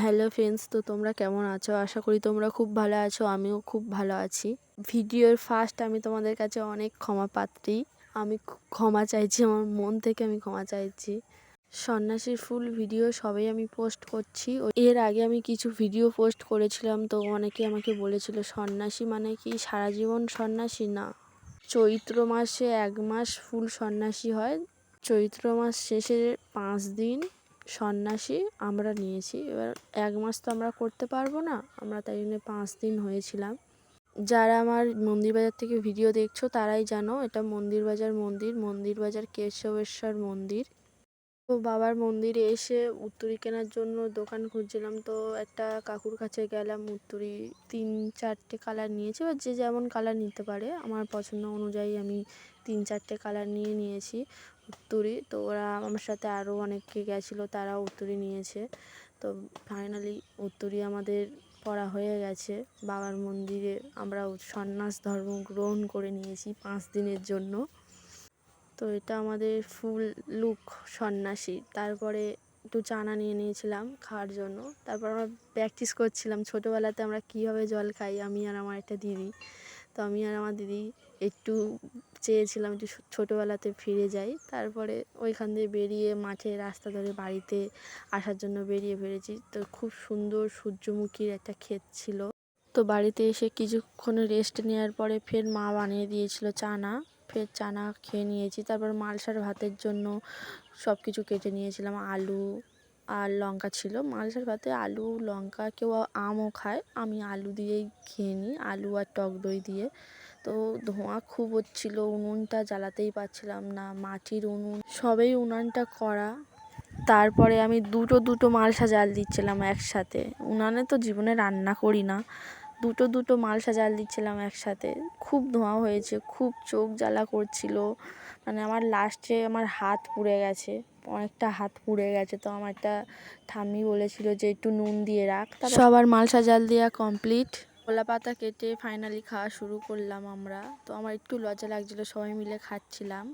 Hello friends, তো তোমরা কেমন আছো? আশা করি তোমরা খুব ভালো আছো। আমিও খুব ভালো আছি। ভিডিওর ফার্স্ট আমি তোমাদের কাছে অনেক ক্ষমা পাত্রী। আমি ক্ষমা চাইছি, আমার মন থেকে আমি ক্ষমা চাইছি। সন্ন্যাসীর ফুল ভিডিও সবই আমি পোস্ট করছি। এর আগে আমি কিছু ভিডিও পোস্ট করেছিলাম, তো অনেকে আমাকে বলেছিল সন্ন্যাসী মানে কি সারা জীবন সন্ন্যাসী? না, চৈত্র মাসে 1 মাস ফুল সন্ন্যাসী হয়। চৈত্র মাস শেষে 5 দিন সন্ন্যাসী আমরা নিয়েছি। এবার 1 মাস তো আমরা করতে পারবো না, আমরা তাই জন্য 5 দিন হয়েছিলাম। যারা আমার মন্দির বাজার থেকে ভিডিও দেখছো তারাই জানো এটা মন্দির বাজার কেশবেশ্বর মন্দির। তো বাবার মন্দিরে এসে উত্তুরি কেনার জন্য দোকান খুঁজছিলাম, তো একটা কাকুর কাছে গেলাম। উত্তুরি 3-4টে কালার নিয়েছি, এবার যে যেমন কালার নিতে পারে। আমার পছন্দ অনুযায়ী আমি 3-4টে কালার নিয়েছি উত্তুরি। তো ওরা আমার সাথে আরও অনেকে গেছিলো, তারাও উত্তুরি নিয়েছে। তো ফাইনালি উত্তুরি আমাদের পরা হয়ে গেছে। বাবার মন্দিরে আমরা সন্ন্যাস ধর্ম গ্রহণ করে নিয়েছি 5 দিনের জন্য। তো এটা আমাদের ফুল লুক সন্ন্যাসী। তারপরে একটু চানা নিয়ে নিয়েছিলাম খাওয়ার জন্য। তারপর আমরা প্র্যাকটিস করছিলাম ছোটোবেলাতে আমরা কীভাবে জল খাই, আমি আর আমার একটা দিদি। তো আমি আর আমার দিদি একটু চেয়েছিলাম একটু ছোটোবেলাতে ফিরে যাই। তারপরে ওইখান দিয়ে বেরিয়ে মাঠে রাস্তা ধরে বাড়িতে আসার জন্য বেরিয়ে পড়েছি। তো খুব সুন্দর সূর্যমুখীর একটা ক্ষেত ছিল। তো বাড়িতে এসে কিছুক্ষণ রেস্ট নেওয়ার পরে ফের মা বানিয়ে দিয়েছিল চানা। ফের চানা খেয়ে নিয়েছি। তারপর মালসার ভাতের জন্য সব কিছু কেটে নিয়েছিলাম। আলু আর লঙ্কা ছিল। মালসার ভাতে আলু লঙ্কা, কেউ আমও খায়, আমি আলু দিয়েই খেয়ে নিই, আলু আর টক দই দিয়ে। তো ধোঁয়া খুব হচ্ছিলো, উনুনটা জ্বালাতেই পারছিলাম না, মাটির উনুন, সবেই উনানটা করা। তারপরে আমি দুটো মালসা জাল দিচ্ছিলাম একসাথে। উনানে তো জীবনে রান্না করি না, দুটো মালসা জাল দিচ্ছিলাম একসাথে। খুব ধোঁয়া হয়েছে, খুব চোখ জ্বালা করছিল। মানে আমার লাস্টে আমার হাত পুড়ে গেছে, অনেকটা হাত পুড়ে গেছে। তো আমার একটা ঠাম্মি বলেছিল যে একটু নুন দিয়ে রাখ। সবার মালসা জাল দেওয়া কমপ্লিট। কলা পাতা কেটে ফাইনালি খাওয়া শুরু করলাম আমরা। তো আমার একটু লজ্জা লাগছিলো, সবাই মিলে খাচ্ছিলাম।